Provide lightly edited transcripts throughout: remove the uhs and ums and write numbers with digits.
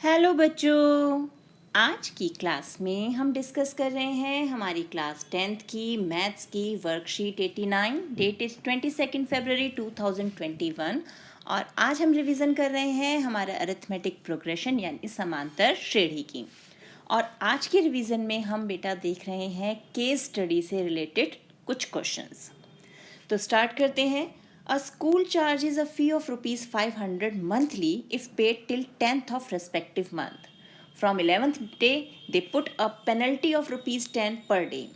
Hello बच्चों। आज की क्लास में हम डिस्कस कर रहे हैं हमारी क्लास 10th की मैथ्स की वर्कशीट 89। डेट इज़ 22 फरवरी 2021 और आज हम रिवीजन कर रहे हैं हमारा अरिथमेटिक प्रोग्रेशन यानी समांतर श्रेणी की। और आज के रिवीजन में हम बेटा देख रहे हैं केस स्टडी से रिलेटेड कुछ क्वेश्चंस। तो स्टार्ट करते हैं। A school charges a fee of rupees 500 monthly if paid till 10th of respective month. From 11th day, they put a penalty of rupees 10 per day.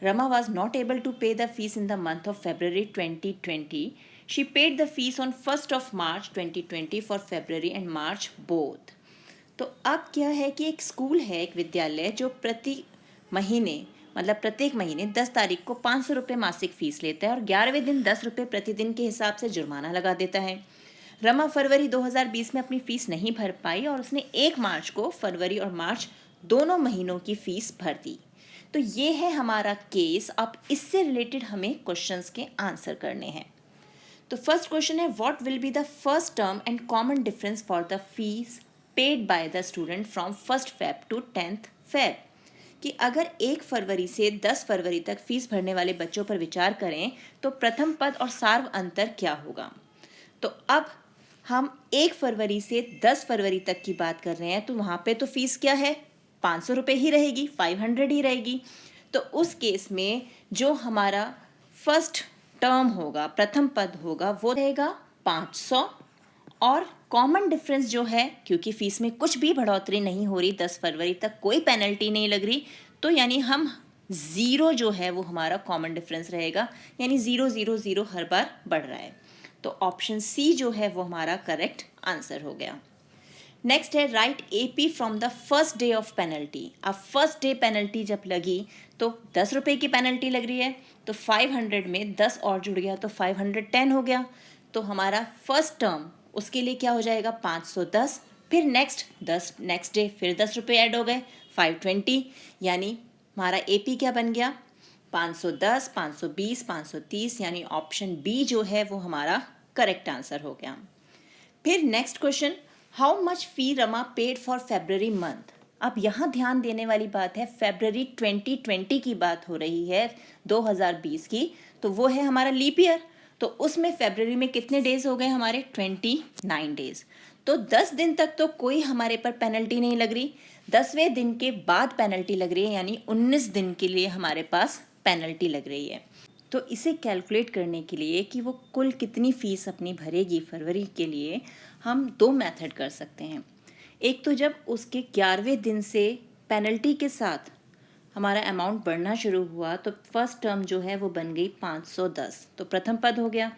Rama was not able to pay the fees in the month of February 2020. She paid the fees on 1st of March 2020 for February and March both. तो अब क्या है कि एक school है, एक विद्यालय जो प्रत्येक महीने 10 तारीख को 500 रुपये मासिक फीस लेता है और 11वें दिन 10 रुपये प्रतिदिन के हिसाब से जुर्माना लगा देता है। रमा फरवरी 2020 में अपनी फीस नहीं भर पाई और उसने 1 मार्च को फरवरी और मार्च दोनों महीनों की फीस भर दी। तो ये है हमारा केस। अब इससे रिलेटेड हमें क्वेश्चंस के आंसर करने हैं। तो फर्स्ट क्वेश्चन है, what will be the first term and common difference for the fees paid by the student from 1st Feb two 10th Feb. कि अगर 1 फरवरी से 10 फरवरी तक फीस भरने वाले बच्चों पर विचार करें तो प्रथम पद और सार्व अंतर क्या होगा। तो अब हम 1 फरवरी से 10 फरवरी तक की बात कर रहे हैं तो वहाँ पे तो फीस क्या है, 500 रुपये ही रहेगी, 500 ही रहेगी। तो उस केस में जो हमारा फर्स्ट टर्म होगा, प्रथम पद होगा, वो रहेगा 500 और कॉमन डिफरेंस जो है, क्योंकि फीस में कुछ भी बढ़ोतरी नहीं हो रही, 10 फरवरी तक कोई पेनल्टी नहीं लग रही, तो यानी हम ज़ीरो जो है वो हमारा कॉमन डिफरेंस रहेगा, यानी 0 0 0 हर बार बढ़ रहा है। तो ऑप्शन सी जो है वो हमारा करेक्ट आंसर हो गया। नेक्स्ट है, right AP from the first day of penalty. अब फर्स्ट डे पेनल्टी जब लगी तो 10 रुपये की पेनल्टी लग रही है, तो 500 में 10 और जुड़ गया तो 510 हो गया। तो हमारा फर्स्ट टर्म उसके लिए क्या हो जाएगा, 510, फिर नेक्स्ट डे फिर 10 रुपये ऐड हो गए, 520, यानी हमारा एपी क्या बन गया, 510, 520, 530, यानी ऑप्शन बी जो है वो हमारा करेक्ट आंसर हो गया। फिर next question, how much fee Rama paid for February month. अब यहाँ ध्यान देने वाली बात है, फेब्रवरी 2020 की बात हो रही है, 2020 की, तो वो है हमारा लीप ईयर। तो उसमें फेब्रवरी में कितने डेज हो गए हमारे, 29 डेज। तो 10 दिन तक तो कोई हमारे पर पेनल्टी नहीं लग रही, 10वें दिन के बाद पेनल्टी लग रही है, यानी 19 दिन के लिए हमारे पास पेनल्टी लग रही है। तो इसे कैलकुलेट करने के लिए कि वो कुल कितनी फ़ीस अपनी भरेगी फरवरी के लिए, हम 2 मेथड कर सकते हैं। एक तो जब उसके 11वें दिन से पेनल्टी के साथ हमारा अमाउंट बढ़ना शुरू हुआ तो फर्स्ट टर्म जो है वो बन गई 510, तो प्रथम पद हो गया,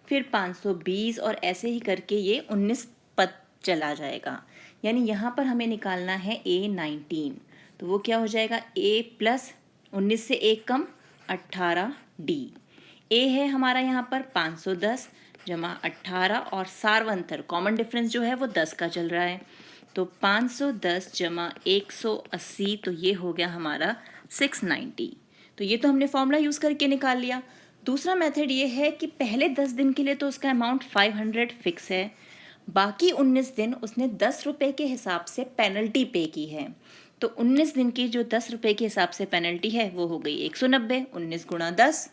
फिर 520 और ऐसे ही करके ये 19 पद चला जाएगा। यानी यहाँ पर हमें निकालना है A19, तो वो क्या हो जाएगा, A प्लस 19 से 1 कम 18D। ए है हमारा यहाँ पर 510 जमा 18 और सार्वंतर कॉमन डिफरेंस जो है वो 10 का चल रहा है, तो 510 जमा 180, तो ये हो गया हमारा 690। तो ये तो हमने फॉर्मूला यूज़ करके निकाल लिया। दूसरा मेथड ये है कि पहले 10 दिन के लिए तो उसका अमाउंट 500 फिक्स है, बाकी 19 दिन उसने 10 रुपये के हिसाब से पेनल्टी पे की है। तो 19 दिन की जो 10 रुपये के हिसाब से पेनल्टी है वो हो गई 190, 19 गुणा 10,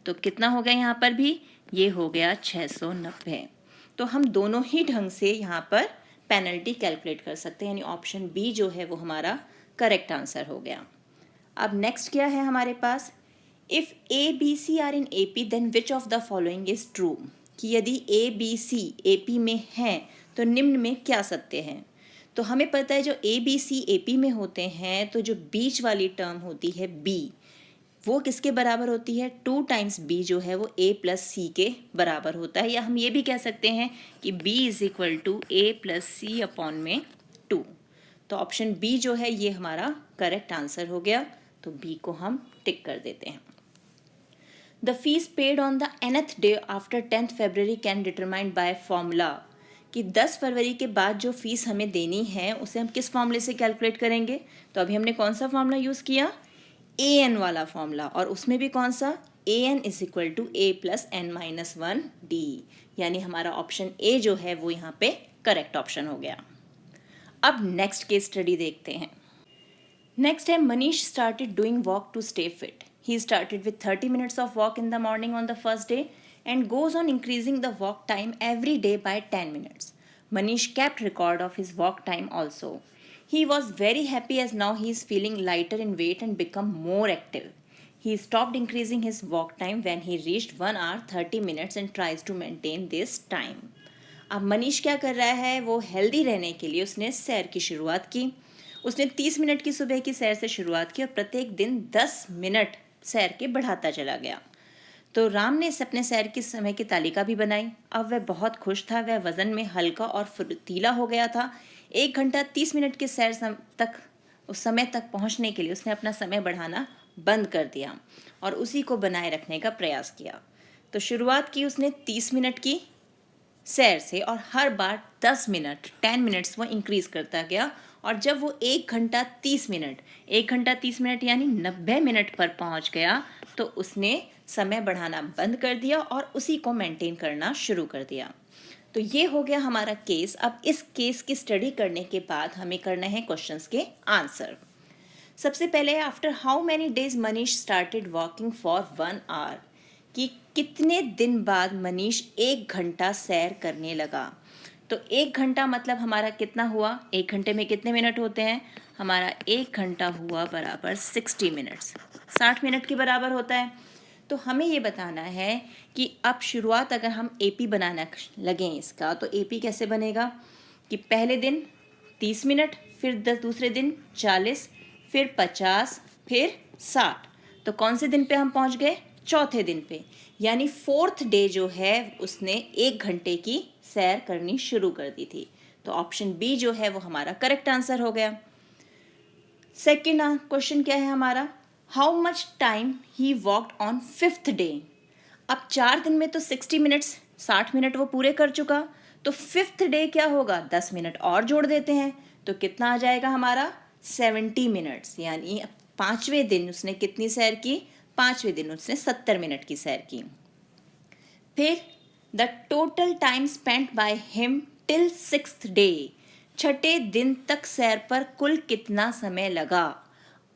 तो कितना हो गया यहाँ पर भी, ये हो गया 690। तो हम दोनों ही ढंग से यहाँ पर पेनल्टी कैलकुलेट कर सकते हैं, यानी ऑप्शन बी जो है वो हमारा करेक्ट आंसर हो गया। अब नेक्स्ट क्या है हमारे पास, if A B C are in A P then which of the following is true. कि यदि ए बी सी ए पी में हैं तो निम्न में क्या सत्य है। तो हमें पता है जो ए बी सी ए पी में होते हैं तो जो बीच वाली टर्म होती है बी, वो किसके बराबर होती है, 2 टाइम्स बी जो है वो ए प्लस सी के बराबर होता है, या हम ये भी कह सकते हैं कि B is equal to A plus C upon में 2। तो ऑप्शन बी जो है ये हमारा करेक्ट आंसर हो गया, तो बी को हम टिक कर देते हैं। The fees paid on the nth day after 10th February can determined by formula. कि 10 फरवरी के बाद जो फीस हमें देनी है उसे हम किस फॉर्मूले से कैलकुलेट करेंगे। तो अभी हमने कौन सा फॉर्मूला यूज़ किया, ए एन वाला फॉर्मूला, और उसमें भी कौन सा, a n is equal to A plus n minus 1D, यानी हमारा ऑप्शन ए जो है वो यहाँ पे करेक्ट ऑप्शन हो गया। अब नेक्स्ट केस स्टडी देखते हैं। नेक्स्ट है Manish started doing walk to stay fit. He started with 30 minutes of walk in the morning on the first day and goes on increasing the walk time every day by 10 minutes. Manish kept record of his walk time also. He was very happy as now he is feeling lighter in weight and become more active. He stopped increasing his walk time when he reached 1 hour 30 minutes and tries to maintain this time. अब मनीष क्या कर रहा है, वो healthy रहने के लिए उसने सैर की शुरुआत की। उसने 30 मिनट की सुबह की सैर से शुरुआत की और प्रत्येक दिन 10 मिनट सैर के बढ़ाता चला गया। तो राम ने अपने सैर की समय की तालिका भी बनाई। अब वह बहुत खुश था, वह वजन में हल्का और फुर्तीला हो गया था। 1 घंटा 30 मिनट की सैर तक उस समय तक पहुंचने के लिए उसने अपना समय बढ़ाना बंद कर दिया और उसी को बनाए रखने का प्रयास किया। तो शुरुआत की उसने 30 मिनट की सैर से और हर बार 10 मिनट 10 मिनट्स वो इंक्रीज़ करता गया और जब वो 1 घंटा 30 मिनट यानी 90 मिनट पर पहुंच गया तो उसने समय बढ़ाना बंद कर दिया और उसी को मेंटेन करना शुरू कर दिया। तो ये हो गया हमारा केस। अब इस केस की स्टडी करने के बाद हमें करना है क्वेश्चंस के आंसर। सबसे पहले after how many days Manish started walking for 1 hour, कि कितने दिन बाद मनीष 1 घंटा सैर करने लगा। तो 1 घंटा मतलब हमारा कितना हुआ, 1 घंटे में कितने मिनट होते हैं, हमारा 1 घंटा हुआ बराबर 60 मिनट्स, 60 मिनट के बराबर होता है। तो हमें ये बताना है कि अब शुरुआत अगर हम एपी बनाना लगें इसका, तो एपी कैसे बनेगा कि पहले दिन 30 मिनट, फिर दूसरे दिन 40, फिर 50, फिर 60। तो कौन से दिन पे हम पहुंच गए, चौथे दिन पे, यानी 4th डे जो है उसने 1 घंटे की सैर करनी शुरू कर दी थी। तो ऑप्शन बी जो है वो हमारा करेक्ट आंसर हो गया। सेकेंड क्वेश्चन क्या है हमारा, how much time he walked on 5th day. अब 4 दिन में तो 60 मिनट्स 60 मिनट वो पूरे कर चुका, तो 5th डे क्या होगा, 10 मिनट और जोड़ देते हैं तो कितना आ जाएगा हमारा 70 मिनट्स, यानी 5वें दिन उसने कितनी सैर की, 5वें दिन उसने 70 मिनट की सैर की। फिर the total time spent by him till 6th day, 6ठे दिन तक सैर पर कुल कितना समय लगा।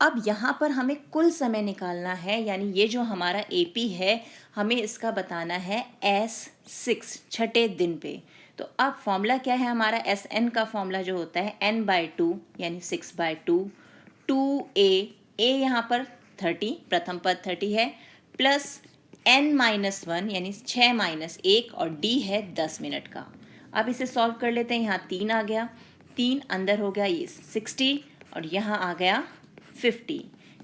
अब यहाँ पर हमें कुल समय निकालना है, यानी ये जो हमारा एपी है हमें इसका बताना है S6 6ठे दिन पे। तो अब फॉर्मूला क्या है हमारा, SN का फॉर्मूला जो होता है n/2 यानी 6/2, 2a यहाँ पर 30 प्रथम पद 30 है, प्लस n-1 यानी 6 - 1 और d है 10 मिनट का। अब इसे सॉल्व कर लेते हैं। यहाँ 3 आ गया, 3 अंदर हो गया ये 60 और यहाँ आ गया 50,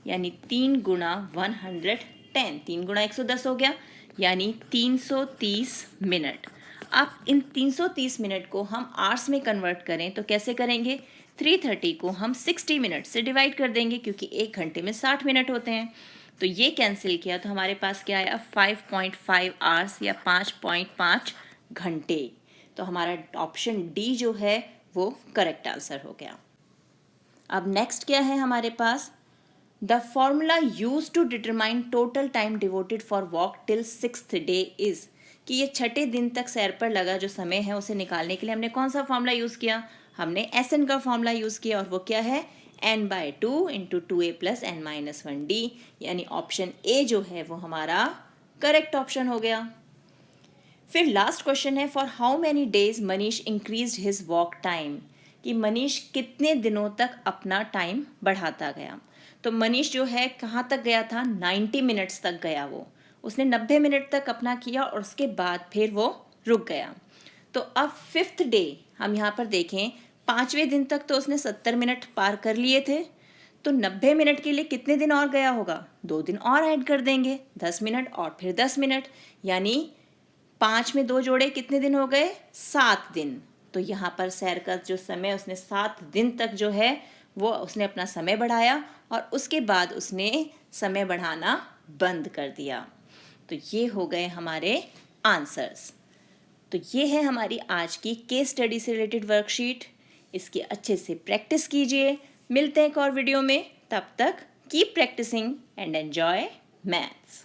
यानी 3 गुणा 110, 3 गुणा 110 हो गया, यानी 330 मिनट। अब इन 330 मिनट को हम आवर्स में कन्वर्ट करें तो कैसे करेंगे, 330 को हम 60 मिनट से डिवाइड कर देंगे क्योंकि 1 घंटे में 60 मिनट होते हैं। तो ये कैंसिल किया तो हमारे पास क्या आया, 5.5 आवर्स या 5.5 घंटे। तो हमारा ऑप्शन डी जो है वो करेक्ट आंसर हो गया। अब नेक्स्ट क्या है हमारे पास, the formula use to determine total time devoted for walk till 6th day is, कि ये 6ठे दिन तक सैर पर लगा जो समय है उसे निकालने के लिए हमने कौन सा फॉर्मूला यूज़ किया, हमने SN का फॉर्मूला यूज़ किया और वो क्या है n/2 × 2a + n-1d, यानी ऑप्शन ए जो है वो हमारा करेक्ट ऑप्शन हो गया। फिर लास्ट क्वेश्चन है, for how many days Manish increased his walk time, कि मनीष कितने दिनों तक अपना टाइम बढ़ाता गया। तो मनीष जो है कहाँ तक गया था, 90 मिनट्स तक गया, वो उसने 90 मिनट तक अपना किया और उसके बाद फिर वो रुक गया। तो अब 5th डे हम यहाँ पर देखें, 5वें दिन तक तो उसने 70 मिनट पार कर लिए थे, तो 90 मिनट के लिए कितने दिन और गया होगा, 2 दिन और ऐड कर देंगे, 10 मिनट और फिर 10 मिनट, यानी 5 में 2 जोड़े कितने दिन हो गए, 7 दिन। तो यहाँ पर सैर का जो समय उसने 7 दिन तक जो है वो उसने अपना समय बढ़ाया और उसके बाद उसने समय बढ़ाना बंद कर दिया। तो ये हो गए हमारे आंसर्स। तो ये है हमारी आज की केस स्टडी से रिलेटेड वर्कशीट। इसकी अच्छे से प्रैक्टिस कीजिए। मिलते हैं एक और वीडियो में, तब तक keep practicing and enjoy maths.